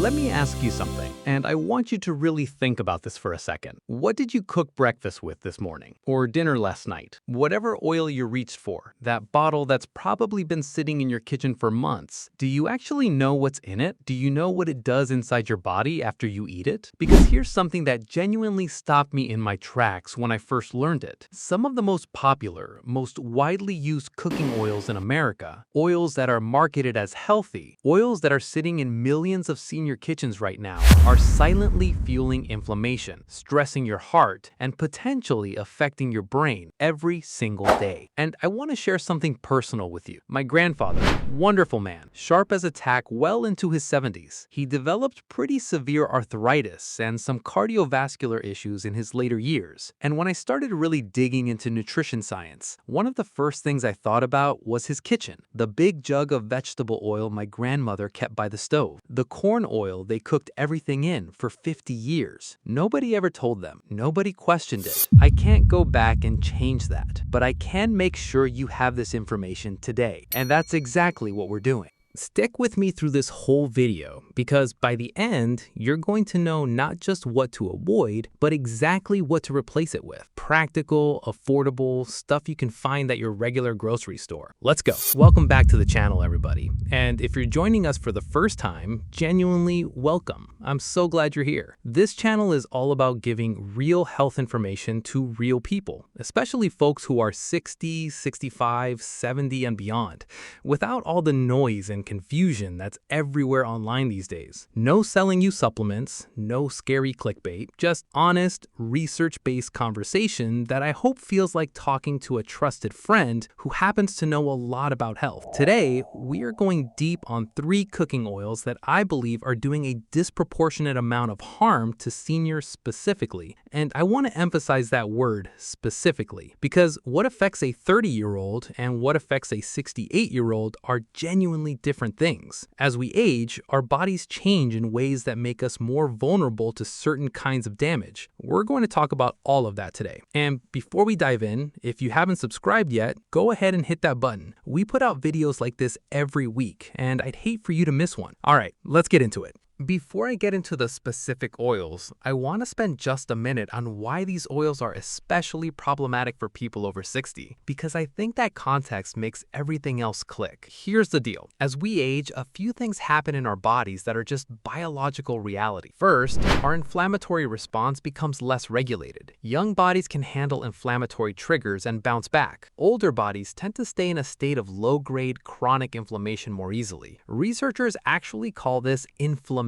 Let me ask you something, and I want you to really think about this for a second. What did you cook breakfast with this morning? Or dinner last night? Whatever oil you reached for, that bottle that's probably been sitting in your kitchen for months, do you actually know what's in it? Do you know what it does inside your body after you eat it? Because here's something that genuinely stopped me in my tracks when I first learned it. Some of the most popular, most widely used cooking oils in America, oils that are marketed as healthy, oils that are sitting in millions of senior kitchens right now, are silently fueling inflammation, stressing your heart, and potentially affecting your brain every single day. And I want to share something personal with you. My grandfather, wonderful man, sharp as a tack, well into his 70s. He developed pretty severe arthritis and some cardiovascular issues in his later years. And when I started really digging into nutrition science, one of the first things I thought about was his kitchen. The big jug of vegetable oil my grandmother kept by the stove. The corn oil they cooked everything in for 50 years. Nobody ever told them. Nobody questioned it. I can't go back and change that, but I can make sure you have this information today. And that's exactly what we're doing. Stick with me through this whole video because by the end, you're going to know not just what to avoid, but exactly what to replace it with. Practical, affordable, stuff you can find at your regular grocery store. Let's go. Welcome back to the channel, everybody. And if you're joining us for the first time, genuinely welcome. I'm so glad you're here. This channel is all about giving real health information to real people, especially folks who are 60, 65, 70, and beyond, without all the noise and confusion that's everywhere online these days. No selling you supplements, no scary clickbait, just honest, research-based conversation that I hope feels like talking to a trusted friend who happens to know a lot about health. Today, we are going deep on 3 cooking oils that I believe are doing a disproportionate amount of harm to seniors specifically. And I want to emphasize that word specifically, because what affects a 30-year-old and what affects a 68-year-old are genuinely different things. As we age, our bodies change in ways that make us more vulnerable to certain kinds of damage. We're going to talk about all of that today. And before we dive in, if you haven't subscribed yet, go ahead and hit that button. We put out videos like this every week, and I'd hate for you to miss one. All right, let's get into it. Before I get into the specific oils, I want to spend just a minute on why these oils are especially problematic for people over 60, because I think that context makes everything else click. Here's the deal. As we age, a few things happen in our bodies that are just biological reality. First, our inflammatory response becomes less regulated. Young bodies can handle inflammatory triggers and bounce back. Older bodies tend to stay in a state of low-grade chronic inflammation more easily. Researchers actually call this inflammaging.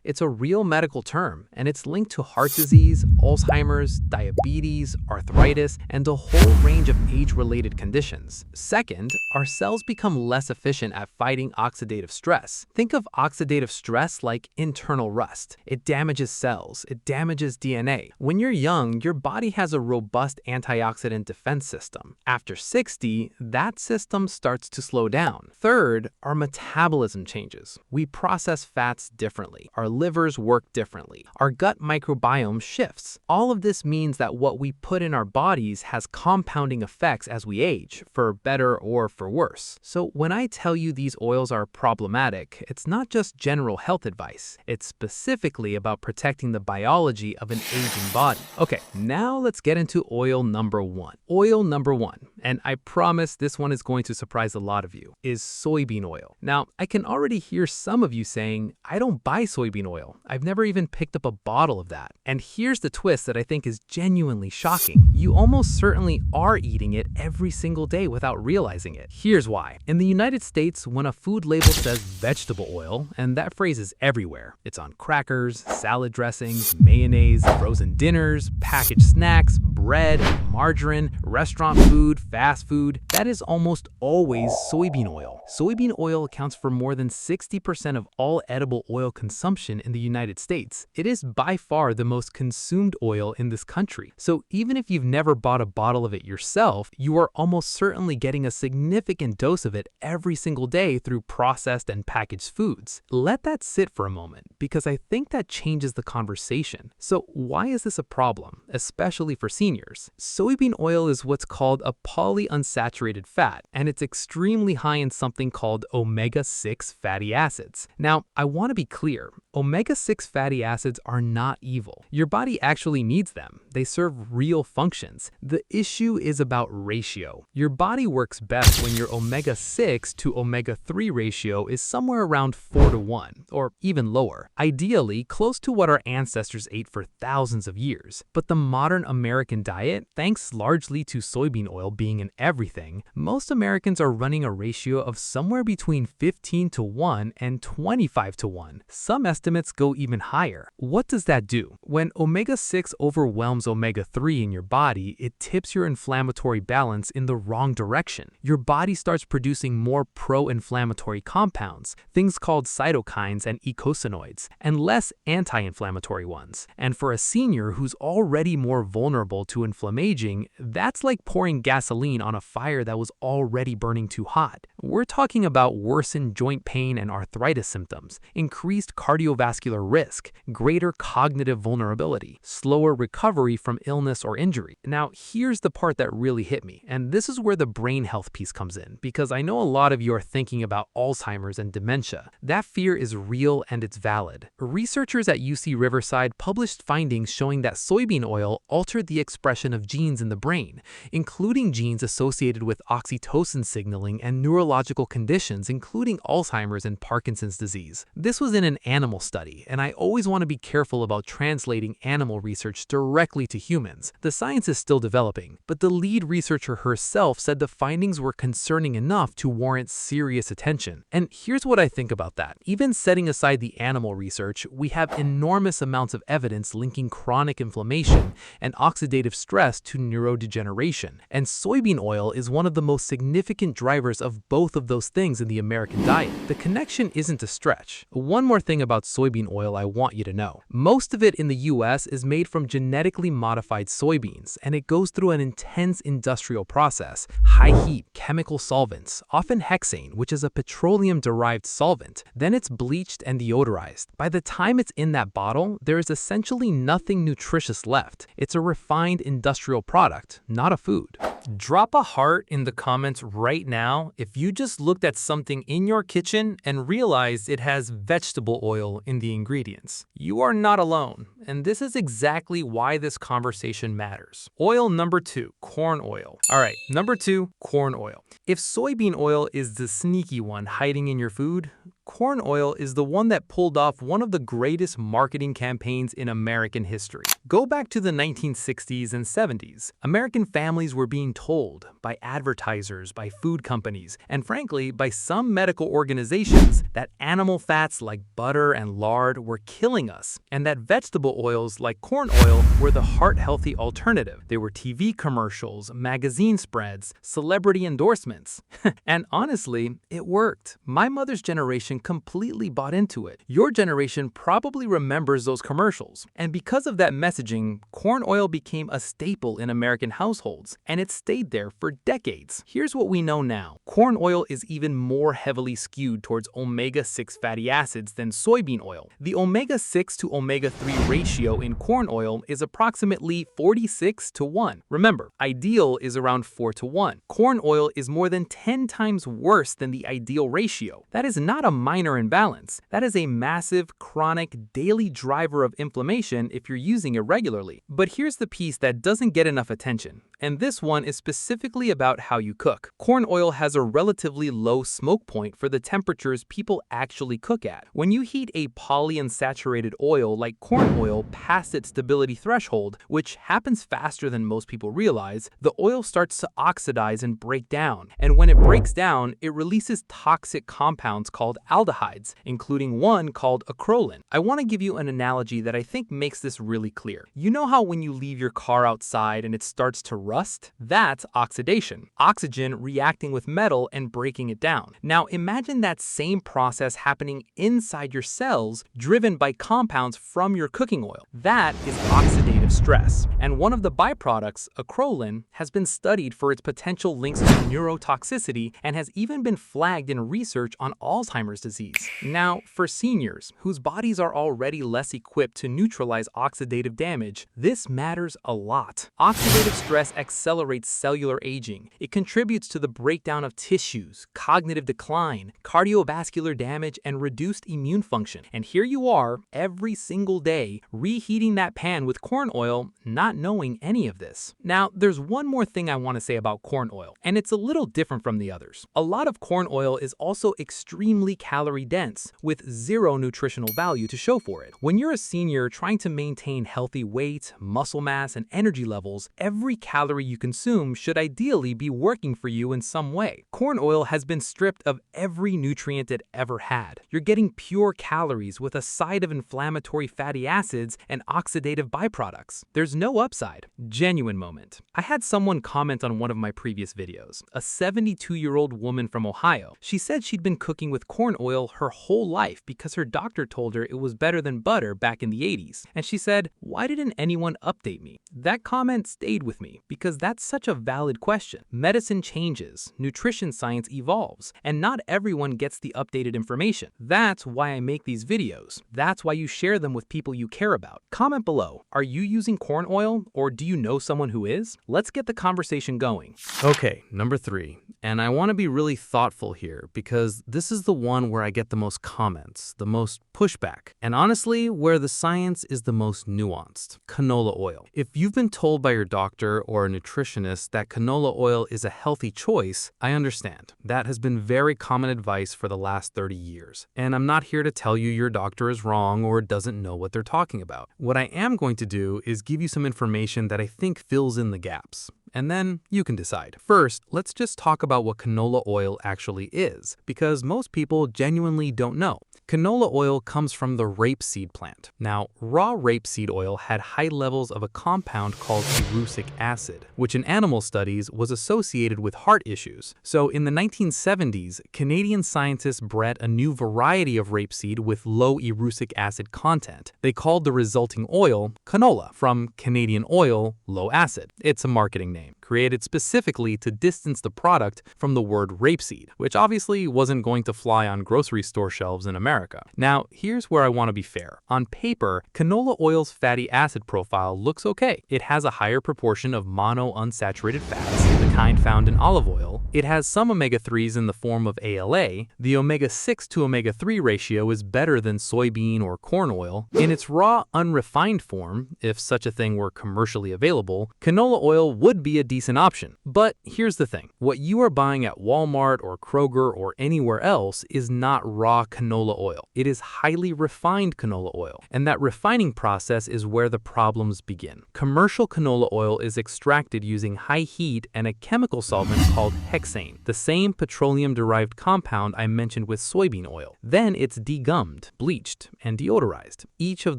It's a real medical term, and it's linked to heart disease, Alzheimer's, diabetes, arthritis, and a whole range of age-related conditions. Second, our cells become less efficient at fighting oxidative stress. Think of oxidative stress like internal rust. It damages cells, it damages DNA. When you're young, your body has a robust antioxidant defense system. After 60, that system starts to slow down. Third, our metabolism changes. We process fats differently. Our livers work differently. Our gut microbiome shifts. All of this means that what we put in our bodies has compounding effects as we age, for better or for worse. So when I tell you these oils are problematic, it's not just general health advice. It's specifically about protecting the biology of an aging body. Okay, now let's get into oil number 1. Oil number 1, and I promise this one is going to surprise a lot of you, is soybean oil. Now, I can already hear some of you saying, I don't buy soybean oil. I've never even picked up a bottle of that. And here's the twist that I think is genuinely shocking. You almost certainly are eating it every single day without realizing it. Here's why. In the United States, when a food label says vegetable oil, and that phrase is everywhere, it's on crackers, salad dressings, mayonnaise, frozen dinners, packaged snacks, bread, margarine, restaurant food, fast food, that is almost always soybean oil. Soybean oil accounts for more than 60% of all edible oil consumption in the United States. It is by far the most consumed oil in this country. So even if you've never bought a bottle of it yourself, you are almost certainly getting a significant dose of it every single day through processed and packaged foods. Let that sit for a moment, because I think that changes the conversation. So why is this a problem, especially for seniors? Soybean oil is what's called a polyunsaturated fat, and it's extremely high in something called omega-6 fatty acids. Now, I want to be clear. Omega-6 fatty acids are not evil. Your body actually needs them. They serve real functions. The issue is about ratio. Your body works best when your omega-6 to omega-3 ratio is somewhere around 4 to 1, or even lower. Ideally, close to what our ancestors ate for thousands of years. But the modern American diet, thanks largely to soybean oil being in everything, most Americans are running a ratio of somewhere between 15 to 1 and 25 to 1. Some estimates go even higher. What does that do? When omega-6 overwhelms omega-3 in your body, it tips your inflammatory balance in the wrong direction. Your body starts producing more pro-inflammatory compounds, things called cytokines and eicosanoids, and less anti-inflammatory ones. And for a senior who's already more vulnerable to inflammaging, that's like pouring gasoline on a fire that was already burning too hot. We're talking about worsened joint pain and arthritis symptoms, increased cardiovascular risk, greater cognitive vulnerability, slower recovery from illness or injury. Now, here's the part that really hit me, and this is where the brain health piece comes in, because I know a lot of you are thinking about Alzheimer's and dementia. That fear is real and it's valid. Researchers at UC Riverside published findings showing that soybean oil altered the expression of genes in the brain, including genes associated with oxytocin signaling and neurological conditions, including Alzheimer's and Parkinson's disease. This was in an animal study, and I always want to be careful about translating animal research directly to humans. The science is still developing, but the lead researcher herself said the findings were concerning enough to warrant serious attention. And here's what I think about that. Even setting aside the animal research, we have enormous amounts of evidence linking chronic inflammation and oxidative stress to neurodegeneration. And soybean oil is one of the most significant drivers of both of those things in the American diet. The connection isn't a stretch. One more thing about soybean oil I want you to know. Most of it in the US is made from genetically modified soybeans, and it goes through an intense industrial process, high heat, chemical solvents, often hexane, which is a petroleum-derived solvent. Then it's bleached and deodorized. By the time it's in that bottle, there is essentially nothing nutritious left. It's a refined industrial product, not a food. Drop a heart in the comments right now if you just looked at something in your kitchen and realized it has vegetable oil in the ingredients. You are not alone, and this is exactly why this conversation matters. Oil number 2, corn oil. All right, number 2, corn oil. If soybean oil is the sneaky one hiding in your food, corn oil is the one that pulled off one of the greatest marketing campaigns in American history. Go back to the 1960s and 70s. American families were being told by advertisers, by food companies, and frankly, by some medical organizations that animal fats like butter and lard were killing us, and that vegetable oils like corn oil were the heart-healthy alternative. They were TV commercials, magazine spreads, celebrity endorsements. And honestly, it worked. My mother's generation completely bought into it. Your generation probably remembers those commercials. And because of that messaging, corn oil became a staple in American households, and it stayed there for decades. Here's what we know now. Corn oil is even more heavily skewed towards omega-6 fatty acids than soybean oil. The omega-6 to omega-3 ratio in corn oil is approximately 46 to 1. Remember, ideal is around 4 to 1. Corn oil is more than 10 times worse than the ideal ratio. That is not a minor imbalance. That is a massive, chronic, daily driver of inflammation if you're using it regularly. But here's the piece that doesn't get enough attention, and this one is specifically about how you cook. Corn oil has a relatively low smoke point for the temperatures people actually cook at. When you heat a polyunsaturated oil like corn oil past its stability threshold, which happens faster than most people realize, the oil starts to oxidize and break down. And when it breaks down, it releases toxic compounds called aldehydes, including one called acrolein. I want to give you an analogy that I think makes this really clear. You know how when you leave your car outside and it starts to rust? That's oxidation. Oxygen reacting with metal and breaking it down. Now imagine that same process happening inside your cells, driven by compounds from your cooking oil. That is oxidative oxidative stress, and one of the byproducts, acrolein, has been studied for its potential links to neurotoxicity and has even been flagged in research on Alzheimer's disease. Now, for seniors, whose bodies are already less equipped to neutralize oxidative damage, this matters a lot. Oxidative stress accelerates cellular aging. It contributes to the breakdown of tissues, cognitive decline, cardiovascular damage, and reduced immune function. And here you are, every single day, reheating that pan with corn oil, not knowing any of this. Now, there's one more thing I want to say about corn oil, and it's a little different from the others. A lot of corn oil is also extremely calorie dense, with zero nutritional value to show for it. When you're a senior trying to maintain healthy weight, muscle mass, and energy levels, every calorie you consume should ideally be working for you in some way. Corn oil has been stripped of every nutrient it ever had. You're getting pure calories with a side of inflammatory fatty acids and oxidative byproducts. There's no upside. Genuine moment. I had someone comment on one of my previous videos, a 72-year-old woman from Ohio. She said she'd been cooking with corn oil her whole life because her doctor told her it was better than butter back in the 80s. And she said, "Why didn't anyone update me?" That comment stayed with me because that's such a valid question. Medicine changes, nutrition science evolves, and not everyone gets the updated information. That's why I make these videos. That's why you share them with people you care about. Comment below, are you using corn oil or do you know someone who is? Let's get the conversation going. Okay, number 3. And I want to be really thoughtful here because this is the one where I get the most comments, the most pushback, and honestly, where the science is the most nuanced. Canola oil. If you've been told by your doctor or a nutritionist that canola oil is a healthy choice, I understand. That has been very common advice for the last 30 years. And I'm not here to tell you your doctor is wrong or doesn't know what they're talking about. What I am going to do is give you some information that I think fills in the gaps. And then you can decide. First, let's just talk about what canola oil actually is, because most people genuinely don't know. Canola oil comes from the rapeseed plant. Now, raw rapeseed oil had high levels of a compound called erucic acid, which in animal studies was associated with heart issues. So in the 1970s, Canadian scientists bred a new variety of rapeseed with low erucic acid content. They called the resulting oil canola, from Canadian oil, low acid. It's a marketing name, created specifically to distance the product from the word rapeseed, which obviously wasn't going to fly on grocery store shelves in America. Now, here's where I want to be fair. On paper, canola oil's fatty acid profile looks okay. It has a higher proportion of monounsaturated fats, the kind found in olive oil. It has some omega-3s in the form of ALA. The omega-6 to omega-3 ratio is better than soybean or corn oil. In its raw, unrefined form, if such a thing were commercially available, canola oil would be a decent option. But here's the thing. What you are buying at Walmart or Kroger or anywhere else is not raw canola oil. It is highly refined canola oil, and that refining process is where the problems begin. Commercial canola oil is extracted using high heat and a chemical solvent called hexane, the same petroleum-derived compound I mentioned with soybean oil. Then it's degummed, bleached, and deodorized. Each of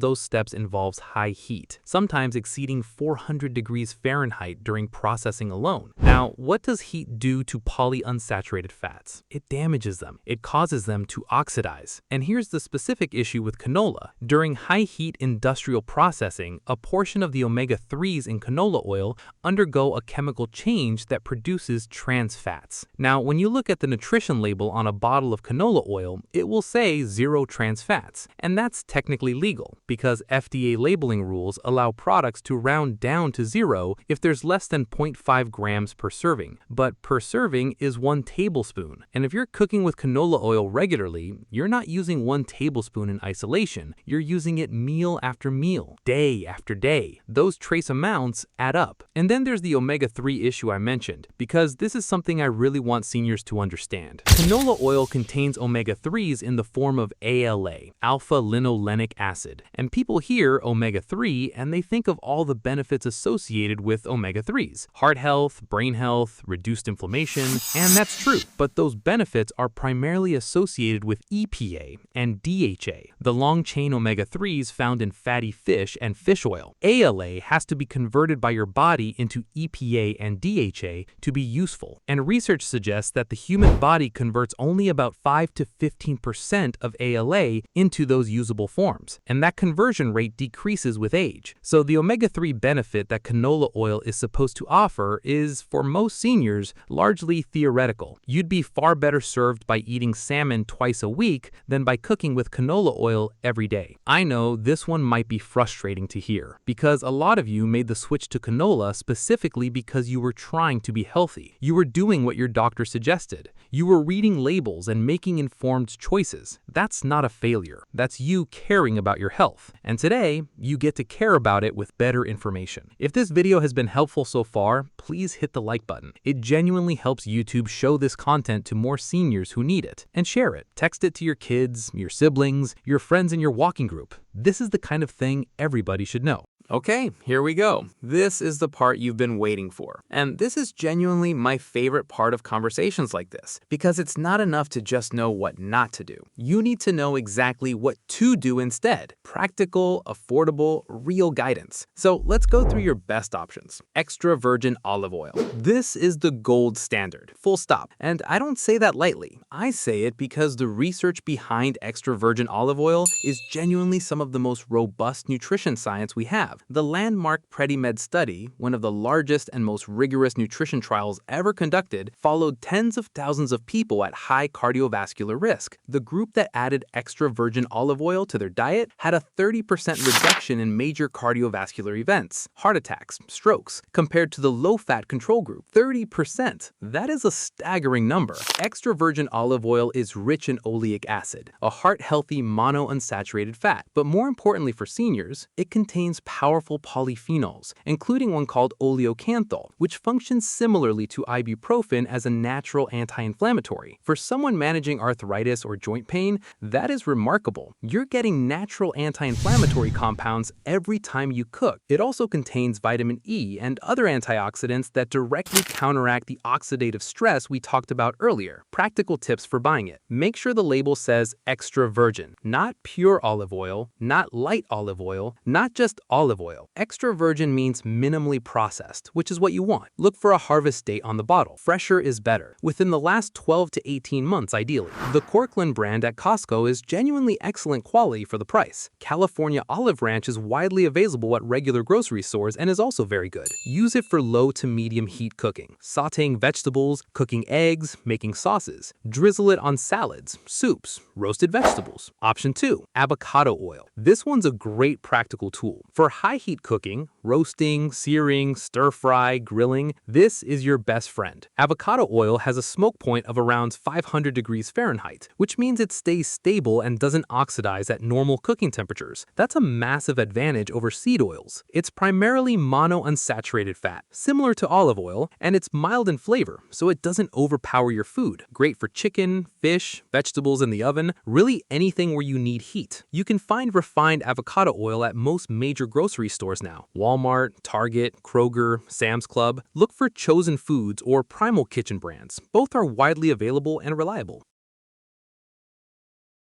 those steps involves high heat, sometimes exceeding 400 degrees Fahrenheit during processing alone. Now, what does heat do to polyunsaturated fats? It damages them. It causes them to oxidize. And here's the specific issue with canola. During high-heat industrial processing, a portion of the omega-3s in canola oil undergo a chemical change that produces trans fats. Now, when you look at the nutrition label on a bottle of canola oil, it will say 0 trans fats. And that's technically legal, because FDA labeling rules allow products to round down to 0 if there's less than 0.5 grams per serving. But per serving is 1 tablespoon. And if you're cooking with canola oil regularly, you're not using 1 tablespoon in isolation. You're using it meal after meal, day after day. Those trace amounts add up. And then there's the omega-3 issue I mentioned, because this is something I really want seniors to understand. Canola oil contains omega-3s in the form of ALA, alpha-linolenic acid. And people hear omega-3 and they think of all the benefits associated with omega-3s. Heart health, brain health, reduced inflammation, and that's true. But those benefits are primarily associated with EPA and DHA, the long-chain omega-3s found in fatty fish and fish oil. ALA has to be converted by your body into EPA and DHA to be useful. And research suggests that the human body converts only about 5 to 15% of ALA into those usable forms, and that conversion rate decreases with age. So the omega-3 benefit that canola oil is supposed to offer is, for most seniors, largely theoretical. You'd be far better served by eating salmon twice a week than by cooking with canola oil every day. I know this one might be frustrating to hear, because a lot of you made the switch to canola specifically because you were trying to be healthy. You were doing what your doctor suggested. You were reading labels and making informed choices. That's not a failure. That's you caring about your health. And today, you get to care about it with better information. If this video has been helpful so far, please hit the like button. It genuinely helps YouTube show this content to more seniors who need it. And share it. Text it to your kids, your siblings, your friends in your walking group. This is the kind of thing everybody should know. Okay, here we go. This is the part you've been waiting for. And this is genuinely my favorite part of conversations like this, because it's not enough to just know what not to do. You need to know exactly what to do instead. Practical, affordable, real guidance. So let's go through your best options. Extra virgin olive oil. This is the gold standard, full stop. And I don't say that lightly. I say it because the research behind extra virgin olive oil is genuinely some of the most robust nutrition science we have. The landmark PREDIMED study, one of the largest and most rigorous nutrition trials ever conducted, followed tens of thousands of people at high cardiovascular risk. The group that added extra virgin olive oil to their diet had a 30% reduction in major cardiovascular events, heart attacks, strokes, compared to the low-fat control group. 30%. That is a staggering number. Extra virgin olive oil is rich in oleic acid, a heart-healthy monounsaturated fat. But more importantly for seniors, it contains powerful polyphenols, including one called oleocanthal, which functions similarly to ibuprofen as a natural anti-inflammatory. For someone managing arthritis or joint pain, that is remarkable. You're getting natural anti-inflammatory compounds every time you cook. It also contains vitamin E and other antioxidants that directly counteract the oxidative stress we talked about earlier. Practical tips for buying it. Make sure the label says extra virgin, not pure olive oil, not light olive oil, not just olive oil. Extra virgin means minimally processed, which is what you want. Look for a harvest date on the bottle. Fresher is better. Within the last 12 to 18 months, ideally. The Corkland brand at Costco is genuinely excellent quality for the price. California Olive Ranch is widely available at regular grocery stores and is also very good. Use it for low to medium heat cooking, sautéing vegetables, cooking eggs, making sauces. Drizzle it on salads, soups, roasted vegetables. Option 2, avocado oil. This one's a great practical tool. For high heat cooking, roasting, searing, stir fry, grilling, this is your best friend. Avocado oil has a smoke point of around 500 degrees Fahrenheit, which means it stays stable and doesn't oxidize at normal cooking temperatures. That's a massive advantage over seed oils. It's primarily monounsaturated fat, similar to olive oil, and it's mild in flavor, so it doesn't overpower your food. Great for chicken, fish, vegetables in the oven, really anything where you need heat. You can find refined avocado oil at most major grocery stores now. Walmart, Target, Kroger, Sam's Club. Look for Chosen Foods or Primal Kitchen brands. Both are widely available and reliable.